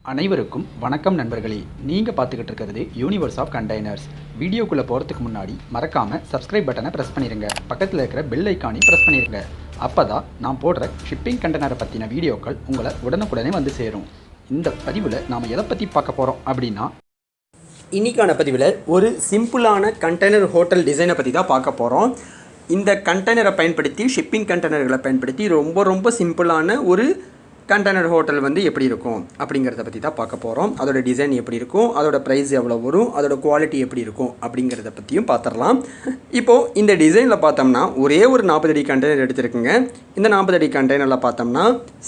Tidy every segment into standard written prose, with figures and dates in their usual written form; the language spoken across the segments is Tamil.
அனைவருக்கும் வணக்கம் நண்பர்களே. நீங்கள் பார்த்துக்கிட்டு இருக்கிறது யூனிவர்ஸ் ஆஃப் கண்டெய்னர்ஸ். வீடியோக்குள்ளே போகிறதுக்கு முன்னாடி மறக்காமல் சப்ஸ்கிரைப் பட்டனை ப்ரெஸ் பண்ணிடுங்க. பக்கத்தில் இருக்கிற பெல் ஐக்கானையும் ப்ரெஸ் பண்ணிடுங்க. அப்போ தான் நான் போடுற ஷிப்பிங் கண்டெய்னரை பற்றின வீடியோக்கள் உங்களை உடனுக்குடனே வந்து சேரும். இந்த பதிவில் நாம் எதை பற்றி பார்க்க போகிறோம் அப்படின்னா, இன்றைக்கான பதிவில் ஒரு சிம்பிளான கண்டெய்னர் ஹோட்டல் டிசைனை பற்றி தான் பார்க்க போகிறோம். இந்த கண்டெய்னரை பயன்படுத்தி ஷிப்பிங் கண்டெய்னர்களை பயன்படுத்தி ரொம்ப சிம்பிளான ஒரு கண்டெய்னர் ஹோட்டல் வந்து எப்படி இருக்கும் அப்படிங்கிறத பற்றி தான் பார்க்க போகிறோம். அதோட டிசைன் எப்படி இருக்கும், அதோட ப்ரைஸ் எவ்வளோ வரும், அதோட குவாலிட்டி எப்படி இருக்கும் அப்படிங்கிறத பற்றியும் பார்த்துடலாம். இப்போது இந்த டிசைனில் பார்த்தோம்னா ஒரே ஒரு 40 அடி கண்டெய்னர் எடுத்துருக்குங்க. இந்த 40 அடி கண்டெய்னரில் பார்த்தோம்னா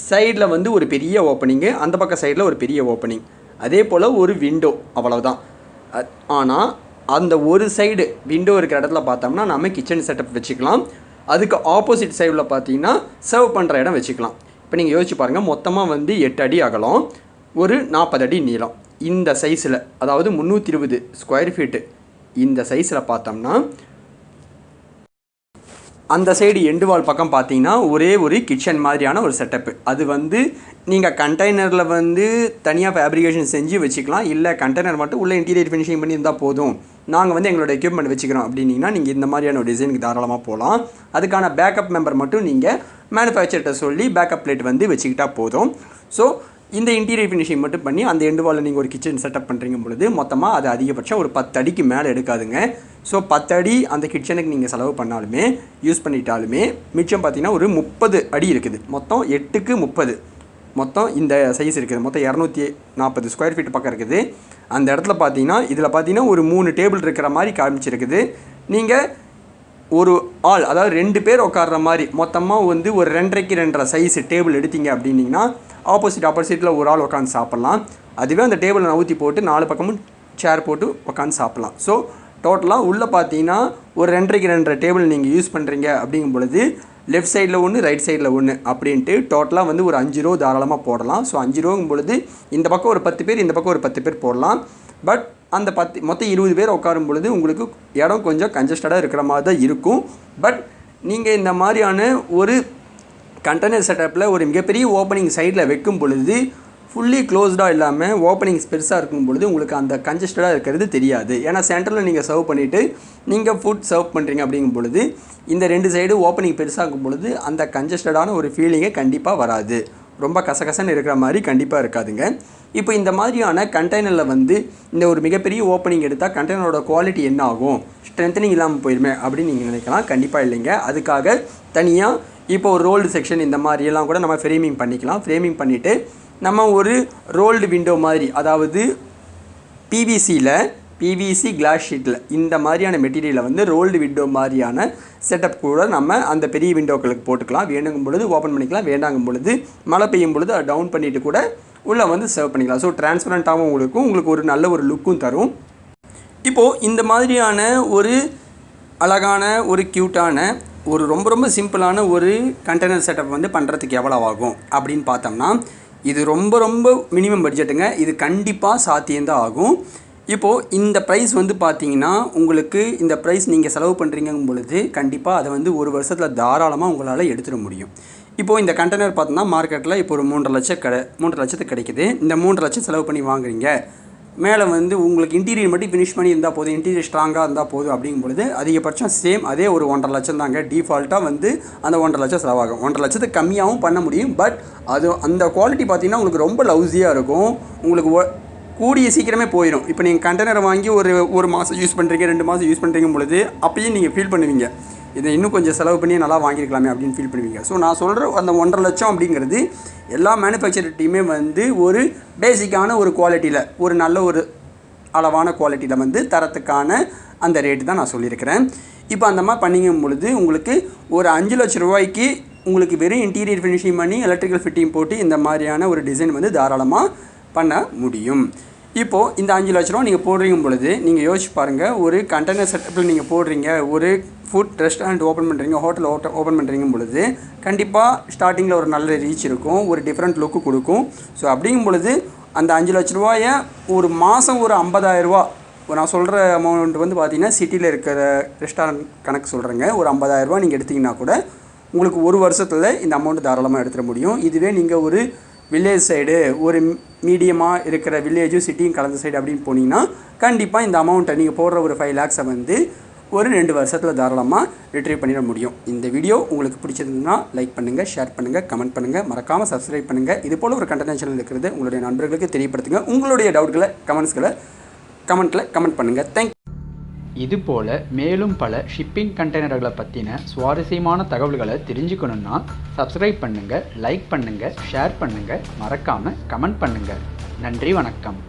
சைடில் வந்து ஒரு பெரிய ஓப்பனிங்கு, அந்த பக்கம் சைடில் ஒரு பெரிய ஓப்பனிங், அதே போல் ஒரு விண்டோ, அவ்வளவுதான். ஆனால் அந்த ஒரு சைடு விண்டோ இருக்கிற இடத்துல பார்த்தோம்னா நம்ம கிச்சன் செட்டப் வச்சுக்கலாம். அதுக்கு ஆப்போசிட் சைடில் பார்த்தீங்கன்னா சர்வ் பண்ணுற இடம் வச்சுக்கலாம். இப்போ நீங்கள் யோசிச்சு பாருங்கள், மொத்தமாக வந்து 8 அடி அகலம், ஒரு 40 அடி நீளம். இந்த சைஸில், அதாவது 320 ஸ்கொயர் ஃபீட்டு இந்த சைஸில் பார்த்தோம்னா அந்த சைடு எண்டு வால் பக்கம் பார்த்தீங்கன்னா ஒரே ஒரு கிச்சன் மாதிரியான ஒரு செட்டப்பு. அது வந்து நீங்கள் கண்டெய்னரில் வந்து தனியாக ஃபேப்ரிகேஷன் செஞ்சு வச்சுக்கலாம். இல்லை கண்டெய்னர் மட்டும் உள்ள இன்டீரியர் ஃபினிஷிங் பண்ணி இருந்தால் போதும், நாங்கள் வந்து எங்களோட எக்யூப்மெண்ட் வச்சுக்கிறோம் அப்படின்னா நீங்கள் இந்த மாதிரியான ஒரு டிசைனுக்கு தாராளமாக போகலாம். அதுக்கான பேக்கப் மெம்பர் மட்டும் நீங்கள் மேனுஃபேக்சர்கிட்ட சொல்லி பேக்கப் பிளேட் வந்து வச்சுக்கிட்டால் போதும். ஸோ இந்த இன்டீரியர் ஃபினிஷிங் மட்டும் பண்ணி அந்த எண்டு வாலில் நீங்கள் ஒரு கிச்சன் செட்டப் பண்ணுறீங்க பொழுது மொத்தமாக அது அதிகபட்சம் ஒரு 10 அடிக்கு மேலே எடுக்காதுங்க. ஸோ 10 அடி அந்த கிச்சனுக்கு நீங்கள் செலவு பண்ணாலுமே யூஸ் பண்ணிட்டாலுமே மிச்சம் பார்த்தீங்கன்னா ஒரு 30 அடி இருக்குது. மொத்தம் 8க்கு 30, மொத்தம் இந்த சைஸ் இருக்குது. மொத்தம் 240 ஸ்கொயர் ஃபீட் பக்கம் இருக்குது. அந்த இடத்துல பார்த்தீங்கன்னா இதில் பார்த்தீங்கன்னா ஒரு 3 டேபிள் இருக்கிற மாதிரி காமிச்சிருக்குது. நீங்கள் ஒரு ஆள், அதாவது 2 பேர் உட்கார்ற மாதிரி மொத்தமாக வந்து ஒரு 2.5க்கு 2.5 சைஸ் டேபிள் எடுத்தீங்க அப்படின்னிங்கன்னா ஆப்போசிட்டில் ஒரு ஆள் உட்காந்து சாப்பிட்லாம். அதுவே அந்த டேபிளை நவுத்தி போட்டு 4 பக்கமும் சேர் போட்டு உட்காந்து சாப்பிட்லாம். ஸோ டோட்டலாக உள்ளே பார்த்தீங்கன்னா ஒரு 2.5க்கு 2.5 டேபிள் நீங்கள் யூஸ் பண்ணுறீங்க அப்படிங்கும் பொழுது லெஃப்ட் சைடில் ஒன்று, ரைட் சைடில் ஒன்று அப்படின்ட்டு டோட்டலாக வந்து ஒரு 5 ரூ தாராளமாக போடலாம். ஸோ 5 ரூங்கும் பொழுது இந்த பக்கம் ஒரு 10 பேர், இந்த பக்கம் ஒரு 10 பேர் போடலாம். பட் அந்த மொத்தம் 20 பேர் உட்காரும் பொழுது உங்களுக்கு இடம் கொஞ்சம் கன்ஜஸ்டடாக இருக்கிற மாதிரி தான் இருக்கும். பட் நீங்கள் இந்த மாதிரியான ஒரு கண்டெய்னர் செட்டப்பில் ஒரு மிகப்பெரிய ஓப்பனிங் சைடில் வைக்கும் பொழுது ஃபுல்லி க்ளோஸ்டாக இல்லாமல் ஓப்பனிங்ஸ் பெருசாக இருக்கும் பொழுது உங்களுக்கு அந்த கன்ஜஸ்டடாக இருக்கிறது தெரியாது. ஏன்னா சென்டரில் நீங்கள் சர்வ் பண்ணிவிட்டு நீங்கள் ஃபுட் சர்வ் பண்ணுறீங்க அப்படிங்கும் பொழுது இந்த 2 சைடு ஓப்பனிங் பெருசாக இருக்கும் பொழுது அந்த கன்ஜஸ்டடான ஒரு ஃபீலிங்கே கண்டிப்பாக வராது. ரொம்ப கசகசன்னு இருக்கிற மாதிரி கண்டிப்பாக இருக்காதுங்க. இப்போ இந்த மாதிரியான கண்டெய்னரில் வந்து இந்த ஒரு மிகப்பெரிய ஓப்பனிங் எடுத்தால் கண்டெய்னரோட குவாலிட்டி என்ன ஆகும், ஸ்ட்ரென்த்தனிங் இல்லாமல் போயிருமே அப்படின்னு நீங்கள் நினைக்கலாம். கண்டிப்பாக இல்லைங்க. அதுக்காக தனியாக இப்போ ஒரு ரோல்டு செக்ஷன் இந்த மாதிரியெல்லாம் கூட நம்ம ஃப்ரேமிங் பண்ணிக்கலாம். ஃப்ரேமிங் பண்ணிவிட்டு நம்ம ஒரு ரோல்டு விண்டோ மாதிரி, அதாவது பிவிசி கிளாஸ் ஷீட்டில் இந்த மாதிரியான மெட்டீரியலை வந்து ரோல்டு விண்டோ மாதிரியான செட்டப் கூட நம்ம அந்த பெரிய விண்டோக்களுக்கு போட்டுக்கலாம். வேணுங்கும் பொழுது ஓப்பன் பண்ணிக்கலாம், வேண்டாங்கும் பொழுது மழை பெய்யும் பொழுது அதை டவுன் பண்ணிவிட்டு கூட உள்ளே வந்து சர்வ் பண்ணிக்கலாம். ஸோ டிரான்ஸ்பரண்ட்டாகவும் உங்களுக்கு ஒரு நல்ல ஒரு லுக்கும் தரும். இப்போது இந்த மாதிரியான ஒரு அழகான ஒரு க்யூட்டான ஒரு ரொம்ப சிம்பிளான ஒரு கண்டெய்னர் செட்டப் வந்து பண்ணுறதுக்கு எவ்வளோ ஆகும் அப்படின்னு பார்த்தோம்னா இது ரொம்ப மினிமம் பட்ஜெட்டுங்க. இது கண்டிப்பாக சாத்தியம்தான் ஆகும். இப்போது இந்த ப்ரைஸ் வந்து பார்த்தீங்கன்னா உங்களுக்கு இந்த ப்ரைஸ் நீங்கள் செலவு பண்ணுறீங்கும் பொழுது கண்டிப்பாக அதை வந்து ஒரு வருஷத்தில் தாராளமாக உங்களால் எடுத்துட முடியும். இப்போது இந்த கண்டெய்னர் பார்த்தோம்னா மார்க்கெட்டில் இப்போ ஒரு 3.5 லட்சத்துக்கு கிடைக்குது. இந்த 3 லட்சம் செலவு பண்ணி வாங்குறீங்க. மேலே வந்து உங்களுக்கு இன்டீரியர் மட்டும் ஃபினிஷ் பண்ணி இருந்தால் போதும், இன்டீரியர் ஸ்ட்ராங்காக இருந்தால் போதும் அப்படிங்கும் பொழுது அதிகபட்சம் சேம் அதே ஒரு 1.5 லட்சம் தாங்க. டிஃபால்ட்டாக வந்து அந்த 1.5 லட்சம் செலவாகும். 1.5 லட்சத்துக்கு கம்மியாகவும் பண்ண முடியும். பட் அது அந்த குவாலிட்டி பார்த்தீங்கன்னா உங்களுக்கு ரொம்ப லவ்ஸியாக இருக்கும். உங்களுக்கு கூடிய சீக்கிரமே போயிடும். இப்போ நீங்கள் கண்டெய்னரை வாங்கி ஒரு மாதம் யூஸ் பண்ணுறீங்க, 2 மாதம் யூஸ் பண்ணுறீங்கும் பொழுது அப்பயும் நீங்கள் ஃபீல் பண்ணுவீங்க, இதை இன்னும் கொஞ்சம் செலவு பண்ணி நல்லா வாங்கியிருக்கலாமே அப்படின்னு ஃபீல் பண்ணுவீங்க. ஸோ நான் சொல்கிற அந்த 1.5 லட்சம் அப்படிங்கிறது எல்லா மேனுஃபேக்சர்கிட்டையுமே வந்து ஒரு பேசிக்கான ஒரு குவாலிட்டியில், ஒரு நல்ல ஒரு அளவான குவாலிட்டியில் வந்து தரத்துக்கான அந்த ரேட்டு தான் நான் சொல்லியிருக்கிறேன். இப்போ அந்த மாதிரி பண்ணிங்கும் பொழுது உங்களுக்கு ஒரு 5 லட்ச ரூபாய்க்கு உங்களுக்கு வெறும் இன்டீரியர் ஃபினிஷிங் பண்ணி எலக்ட்ரிக்கல் ஃபிட்டிங் போட்டு இந்த மாதிரியான ஒரு டிசைன் வந்து தாராளமாக பண்ண முடியும். இப்போது இந்த 5 லட்ச ரூபா நீங்கள் போடுறீங்கும் பொழுது நீங்கள் யோசிச்சு பாருங்கள், ஒரு கண்டெய்னர் செட்டப்பில் நீங்கள் போடுறீங்க, ஒரு ஃபுட் ரெஸ்டாரண்ட் ஓப்பன் பண்ணுறீங்க, ஹோட்டல் ஓப்பன் பண்ணுறீங்கும் பொழுது கண்டிப்பாக ஸ்டார்டிங்கில் ஒரு நல்ல ரீச் இருக்கும், ஒரு டிஃப்ரெண்ட் லுக்கு கொடுக்கும். ஸோ அப்படிங்கும் பொழுது அந்த 5 லட்ச ரூபாயை ஒரு மாதம் ஒரு 50,000 ரூபா, நான் சொல்கிற அமௌண்ட் வந்து பார்த்திங்கன்னா சிட்டியில் இருக்கிற ரெஸ்டாரண்ட் கணக்கு சொல்கிறேங்க, ஒரு 50,000 ரூபா நீங்கள் எடுத்திங்கன்னா கூட உங்களுக்கு ஒரு வருஷத்தில் இந்த அமௌண்ட் தாராளமாக எடுத்துட முடியும். இதுவே நீங்கள் ஒரு வில்லேஜ் சைடு, ஒரு மீடியமாக இருக்கிற வில்லேஜும் சிட்டியும் கலந்த சைடு அப்படின்னு போனீங்கன்னா கண்டிப்பாக இந்த அமௌண்ட்டை நீங்கள் போடுற ஒரு 5 lakhs வந்து ஒரு 2 வருஷத்தில் தாராளமாக ரிட்ரீவ் பண்ணிட முடியும். இந்த வீடியோ உங்களுக்கு பிடிச்சிருந்ததுன்னா லைக் பண்ணுங்கள், ஷேர் பண்ணுங்கள், கமெண்ட் பண்ணுங்கள், மறக்காமல் சப்ஸ்கிரைப் பண்ணுங்கள். இது போல் ஒரு கண்டென்ட் சேனல் இருக்கிறது உங்களுடைய நண்பர்களுக்கு தெரியப்படுத்துங்க. உங்களுடைய டவுட்களை கமெண்ட்டில் கமெண்ட் பண்ணுங்கள். தேங்க்யூ. இதுபோல் மேலும் பல ஷிப்பிங் கண்டெய்னர்களை பற்றின சுவாரஸ்யமான தகவல்களை தெரிஞ்சுக்கணுன்னா சப்ஸ்கிரைப் பண்ணுங்கள், லைக் பண்ணுங்கள், ஷேர் பண்ணுங்கள், மறக்காமல் கமெண்ட் பண்ணுங்கள். நன்றி, வணக்கம்.